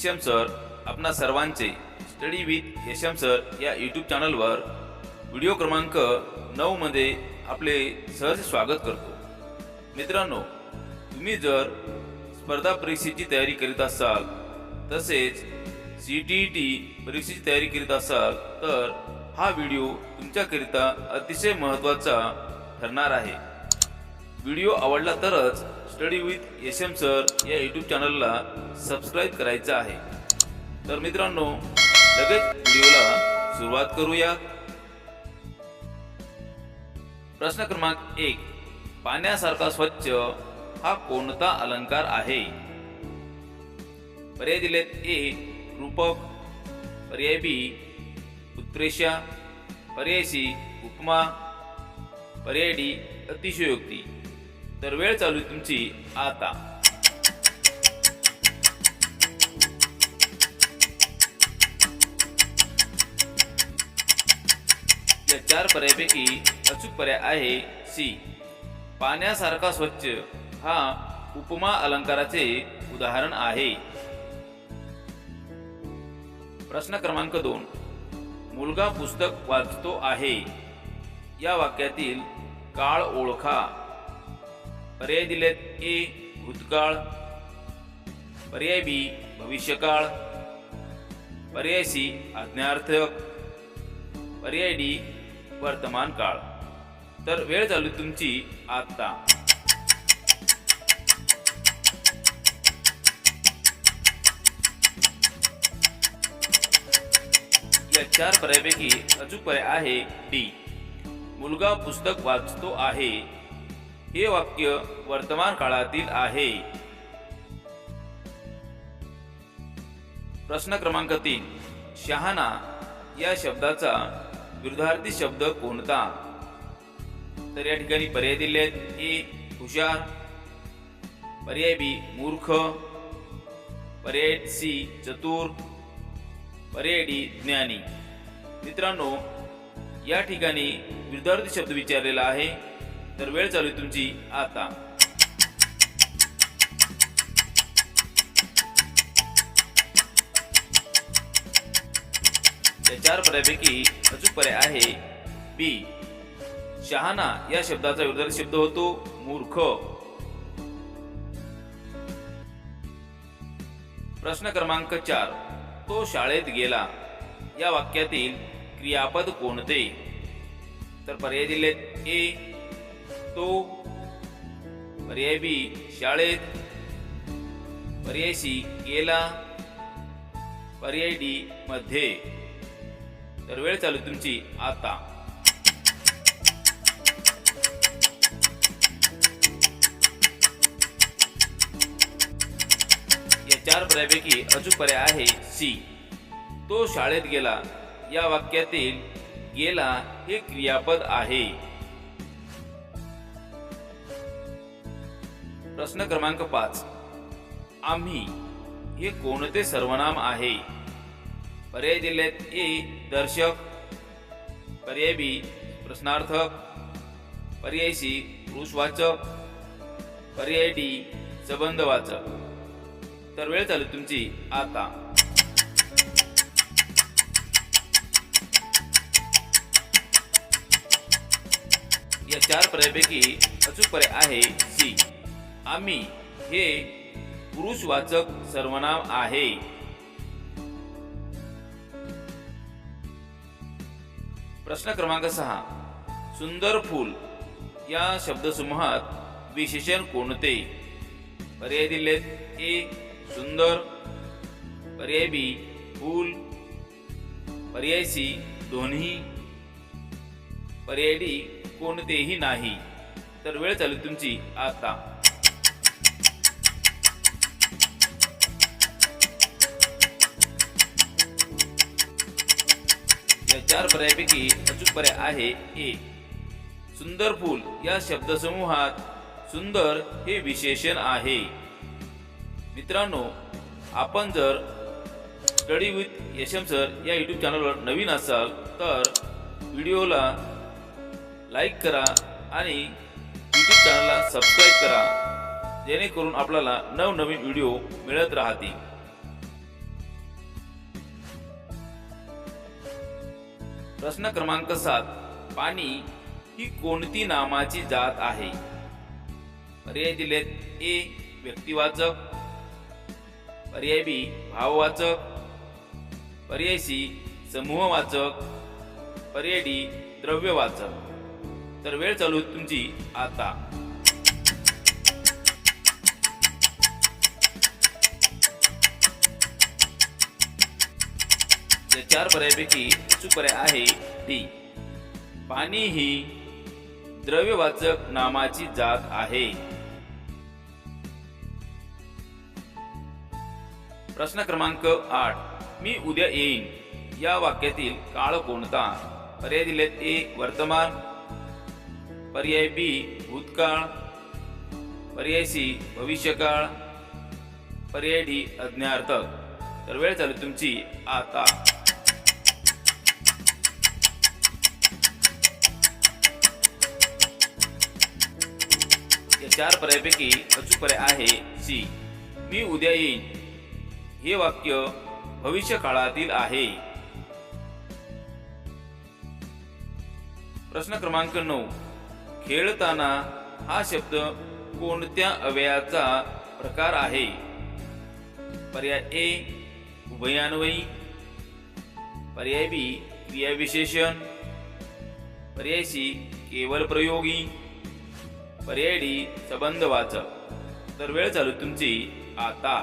यशम sir आपणा सर्वांचे study with यशम sir या यूट्यूब चॅनलवर व्हिडिओ क्रमांक 9 मध्ये आपले सहर्ष स्वागत करतो। मित्रांनो, तुम्ही जर स्पर्धा परीक्षेची तयारी करीत असाल तसेच सीटीईटी परीक्षेची तयारी करीत असाल तर हा व्हिडिओ तुमच्याकरिता अतिशय महत्त्वाचा ठरणार आहे। व्हिडिओ आवडला तरच स्टडी विथ यशम सर या यूट्यूब चॅनलला सबस्क्राइब करायचं आहे। तर मित्रांनो, लगेच व्हिडिओला सुरुवात करूया। प्रश्न क्रमांक 1, पाण्यासारखा स्वच्छ हा कोणता अलंकार आहे? पर्याय दिलेत: ए रूपक, पर्याय बी उत्प्रेक्षा, पर्याय सी उपमा, पर्याय डी अतिशयोक्ती। तर वेळ चालू तुमची आता। या 4 पर्यायापैकी अचूक पर्याय आहे सी, पाण्यासारखा स्वच्छ हा उपमा अलंकाराचे उदाहरण आहे। प्रश्न क्रमांक 2, मुलगा पुस्तक वाचतो आहे या वाक्यातील काळ ओळखा। पर्याय दिलेत: ए भूतकाळ, पर्याय बी भविष्यकाळ, पर्याय सी आज्ञार्थक, पर्याय डी वर्तमान काळ। तर वेळ चालू तुमची आता। या 4 पर्यायापैकी अचूक पर्याय आहे डी, मुलगा पुस्तक वाचतो आहे हे वाक्य वर्तमान काळातील आहे। प्रश्न क्रमांक 3, शहाणा या शब्दाचा विरुद्धार्थी शब्द कोणता? तर या ठिकाणी पर्याय दिलेत: ए हुशार, पर्याय बी मूर्ख, पर्याय सी चतुर, पर्याय डी ज्ञानी। मित्रांनो, या ठिकाणी विरुद्धार्थी शब्द विचारलेला आहे। तर वेळ चालू तुमची आता। या 4 पर्यायापैकी अचूक पर्याय आहे बी, शहाणा या शब्दाचा विरुद्धार्थी शब्द होतो मूर्ख। प्रश्न क्रमांक 4, तो शाळेत गेला या वाक्यातील क्रियापद कोणते? तर पर्याय दिलेत: ए तो, पर्याय बी शाळेत, पर्याय सी गेला, पर्याय डी मध्ये। तर वेळ चालू तुमची आता। या 4 पर्यायापैकी अचूक पर्याय आहे सी, तो शाळेत गेला या वाक्यातील गेला हे क्रियापद आहे। प्रश्न क्रमांक 5, आम्ही हे कोणते सर्वनाम आहे? पर्याय दिलेत: ए दर्शक, पर्याय बी प्रश्नार्थक, पर्याय सी पुरुषवाचक, पर्याय डी संबंधवाचक। तर वेळ चालू तुमची आता। या 4 पर्यायापैकी अचूक पर्याय आहे सी, आम्ही हे पुरुषवाचक सर्वनाम आहे। प्रश्न क्रमांक 6, सुंदर फूल या शब्दसमूहात विशेषण कोणते? पर्याय दिलेत: ए सुंदर, पर्याय बी फूल, पर्याय सी दोन्ही, पर्याय डी कोणतेही नाही। तर वेळ चालू तुमची आता। या 4 पर्यायापैकी अचूक पर्याय आहे ए, सुंदर फूल या शब्दसमूहात सुंदर हे विशेषण आहे। मित्रांनो, आपण जर स्टडी विथ यशम सर या यूट्यूब चॅनलवर नवीन असाल तर व्हिडिओला लाईक करा आणि यूट्यूब चॅनलला सबस्क्राइब करा, जेणेकरून आपल्याला नवनवीन व्हिडिओ मिळत राहतील। प्रश्न क्रमांक 7. पाणी ही कोणती नामाची जात आहे? पर्याय दिलेत. ए. व्यक्तिवाचक, पर्याय बी. भाववाचक, पर्याय सी. समूहवाचक, पर्याय डी. द्रव्यवाचक. तर वेळ चालू आहे तुमची आता. या 4 पर्यायापैकी अचूक पर्याय आहे डी. पाणी ही द्रव्यवाचक नामाची जात आहे. प्रश्न क्रमांक 8. मी उद्या येईन या वाक्यातील काळ कोणता? पर्याय दिलेत. ए. वर्तमान, पर्याय बी. भूतकाळ, पर्याय सी. भविष्यकाळ, पर्याय डी. अज्ञार्थक. तर वेळ चालू तुमची आता. या 4 पर्यायापैकी अचूक पर्याय आहे सी. मी उद्या येईन हे वाक्य भविष्य काळातील आहे. प्रश्न क्रमांक 9. खेळताना हा शब्द कोणत्या अव्ययाचा प्रकार आहे? पर्याय ए. उभयान्वयी, पर्याय बी. क्रियाविशेषण, पर्याय सी. केवल प्रयोगी, पर्याय डी. संबंधवाचक. तर वेळ चालू तुमची आता.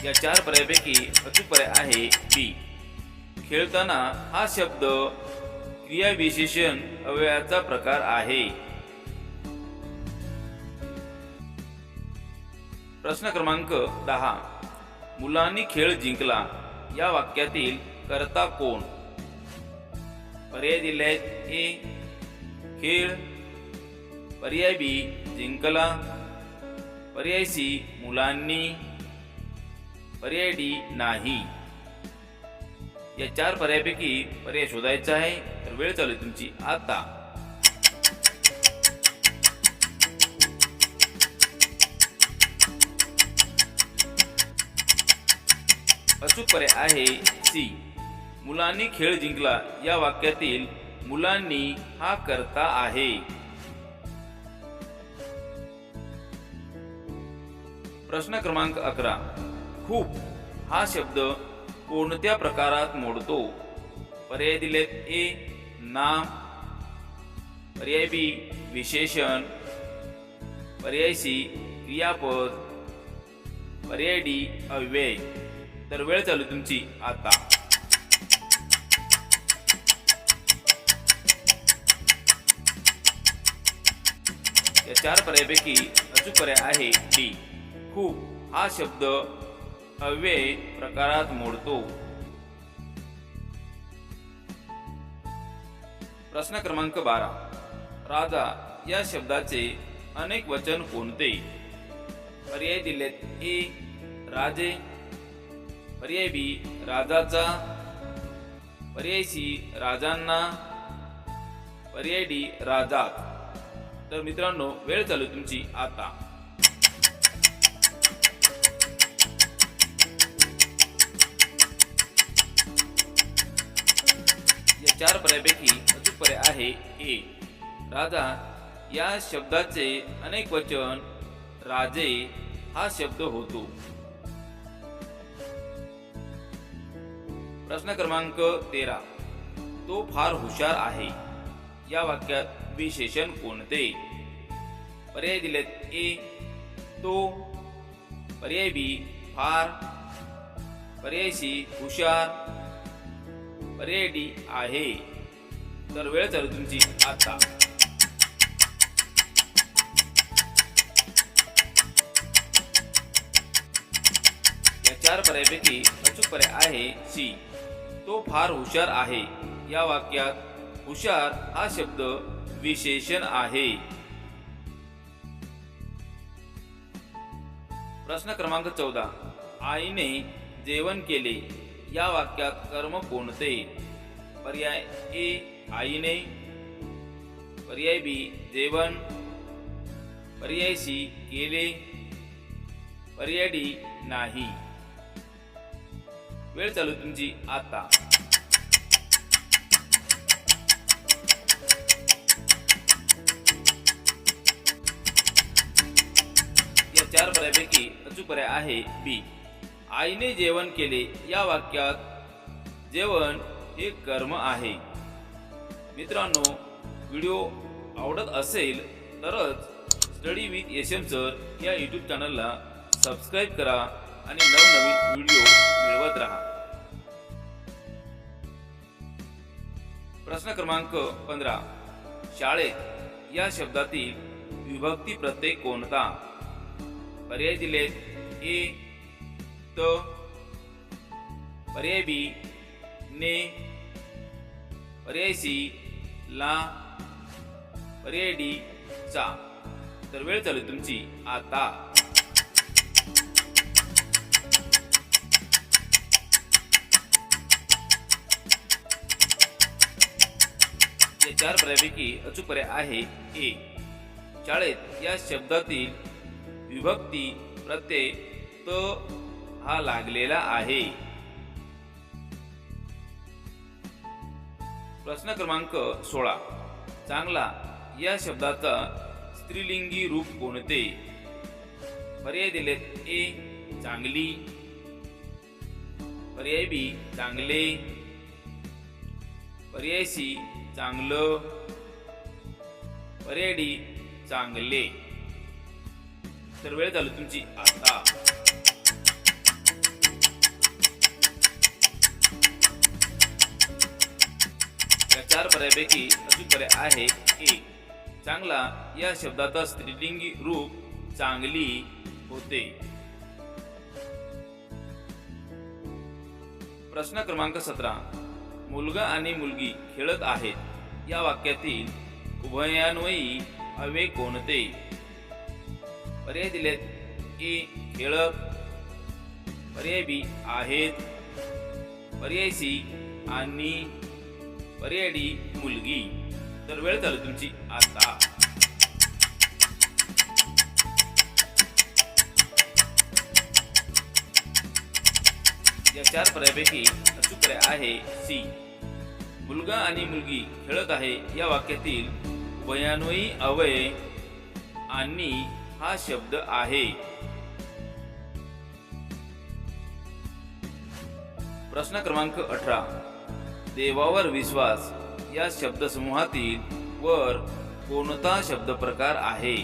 या 4 पर्यायापैकी अचूक पर्याय आहे बी. खेळताना हा शब्द क्रियाविशेषण अव्ययाचा प्रकार आहे. प्रश्न क्रमांक 10. मुलांनी खेळ जिंकला या वाक्यातील कर्ता कोण? पर्याय दिले आहेत. ए. खेळ, पर्याय बी. जिंकला, पर्याय सी. मुलांनी, पर्याय डी. नाही. या 4 पर्यायापैकी पर्याय शोधायचा आहे. तर वेळ चालू तुमची आता. अचूक पर्याय आहे सी. मुलांनी खेळ जिंकला या वाक्यातील मुलांनी हा कर्ता आहे. प्रश्न क्रमांक 11. खूप हा शब्द कोणत्या प्रकारात मोडतो? पर्याय दिलेत. ए. नाम, पर्याय बी. विशेषण, पर्याय सी. क्रियापद, पर्याय डी. अव्यय. तर वेळ चालू तुमची आता. या 4 पर्यायापैकी अचूक पर्याय आहे डी. खूप हा शब्द अव्यय प्रकारात मोडतो. प्रश्न क्रमांक 12. राजा या शब्दाचे अनेक वचन कोणते? पर्याय दिलेत. ए. राजे, पर्याय बी. राजाचा, पर्याय सी. राजांना, पर्याय डी. राजात. तर मित्रांनो वेळ चालू तुमची आता. या 4 पर्यायापैकी अचूक पर्याय आहे ए. राजा या शब्दाचे अनेक वचन राजे हा शब्द होतो. प्रश्न क्रमांक 13. तो फार हुशार आहे या वाक्यात विशेषण कोणते? पर्याय दिलेत. ए. तो, पर्याय बी. फार, पर्याय सी. हुशार, पर्याय डी. आहे. तर वेळ चालू तुमची आता. या 4 पर्यायापैकी अचूक पर्याय आहे सी. तो फार हुशार आहे या वाक्यात हुशार हा शब्द विशेषण आहे. प्रश्न क्रमांक 14. आईने जेवण केले या वाक्यात कर्म कोणते? पर्याय ए. आईने, पर्याय बी. जेवण, पर्याय सी. केले, पर्याय डी नाही. वेळ चालू तुमची आता. या 4 पर्यायापैकी अचूक पर्याय आहे बी. आईने जेवण केले या वाक्यात जेवण हे कर्म आहे. मित्रांनो, व्हिडिओ आवडत असेल तरच स्टडी विथ एसएम सर या यूट्यूब चॅनलला सबस्क्राईब करा आणि नवनवीन व्हिडिओ मिळवत राहा. प्रश्न क्रमांक 15. शाळेत या शब्दातील विभक्ती प्रत्यय कोणता? पर्याय दिलेत. ए त, पर्याय बी ने, पर्याय सी ला, पर्याय डी चा. तर वेळ चालू तुमची आता. या 4 पर्यायापैकी अचूक पर्याय आहे ए. शाळेत या शब्दातील विभक्ती प्रत्यय त हा लागलेला आहे. प्रश्न क्रमांक 16. चांगला या शब्दाचा स्त्रीलिंगी रूप कोणते? पर्याय दिलेत. ए चांगली, पर्याय बी चांगले, पर्याय सी चांगलं, पर्याय डी चांगले. तर वेळ चालू तुमची आता. या 4 पर्यायापैकी अचूक पर्याय आहे ए. चांगला या शब्दाचा स्त्रीलिंगी रूप चांगली होते. प्रश्न क्रमांक 17. मुलगा आणि मुलगी खेळत आहेत या वाक्यातील उभयान्वयी अव्यय कोणते? पर्याय दिलेत. ए खेळत, पर्याय बी आहेत, पर्याय सी आणि, पर्याय डी मुलगी. तर वेळ चालू तुमची आता. या 4 पर्यायापैकी अचूक पर्याय आहे सी. मुलगा आणि मुलगी खेळत आहे या वाक्यातील उभयान्वयी अव्यय आणि हा शब्द आहे. प्रश्न क्रमांक 18. देवावर विश्वास या शब्दसमूहातील वर कोणता शब्द प्रकार आहे?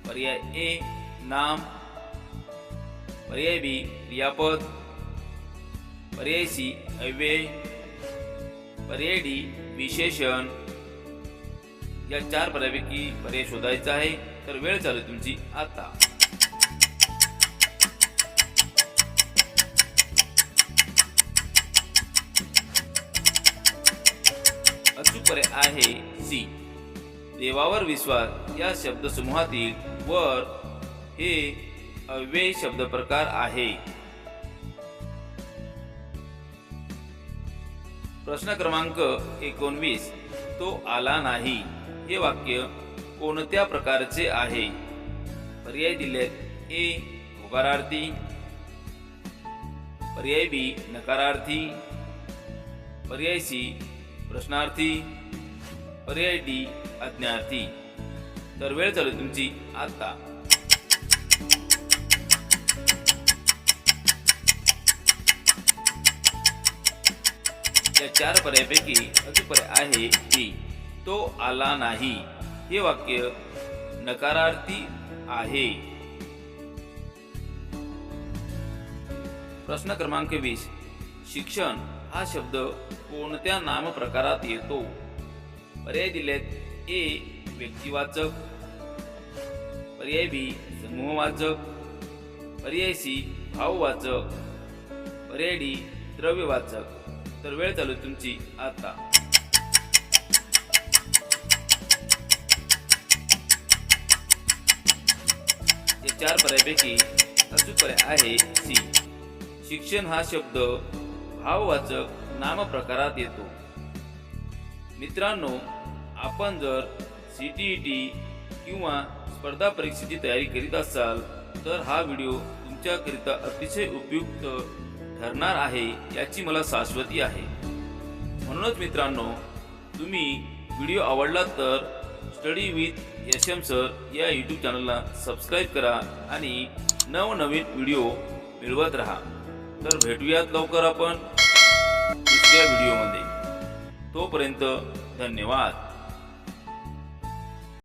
पर्याय ए नाम, पर्याय बी क्रियापद, पर्याय सी अव्यय, पर्याय डी विशेषण. या 4 पर्यायापैकी पर्याय शोधायचा आहे. तर वेळ चालू तुमची आता. अचूक पर्याय आहे सी. देवावर विश्वास या शब्दसमूहातील वर हे अव्यय शब्द प्रकार आहे. प्रश्न क्रमांक 19. तो आला नाही हे वाक्य कोणत्या प्रकारचे आहे? पर्याय दिलेत. ए होकारार्थी, पर्याय बी नकारार्थी, पर्याय सी प्रश्नार्थी, पर्याय डी अज्ञार्थी. तर वेळ चालू तुमची आता. या 4 पर्यायापैकी अचूक पर्याय आहे बी. तो आला नाही हे वाक्य नकारार्थी आहे. प्रश्न क्रमांक 20. शिक्षण हा शब्द कोणत्या नाम प्रकारात येतो? पर्याय दिलेत. ए व्यक्तिवाचक, पर्याय बी समूहवाचक, पर्याय सी भाववाचक, पर्याय डी द्रव्यवाचक. तर वेळ चालू तुमची आता. या 4 पर्यायापैकी अचूक पर्याय आहे सी. शिक्षण हा शब्द भाववाचक नाम प्रकारात येतो. मित्रांनो, आपण जर CTET किंवा स्पर्धा परीक्षेची तयारी करीत असाल तर हा व्हिडिओ तुमच्याकरिता अतिशय उपयुक्त ठरणार आहे याची मला शाश्वती आहे। म्हणूनच मित्रांनो, तुम्ही व्हिडिओ आवडला तर स्टडी विथ यशम सर या यूट्यूब चॅनलला सबस्क्राईब करा आणि नवनवीन व्हिडिओ मिळवत राहा। तर भेटूयात लवकर आपण दुसऱ्या व्हिडिओमध्ये। तोपर्यंत धन्यवाद।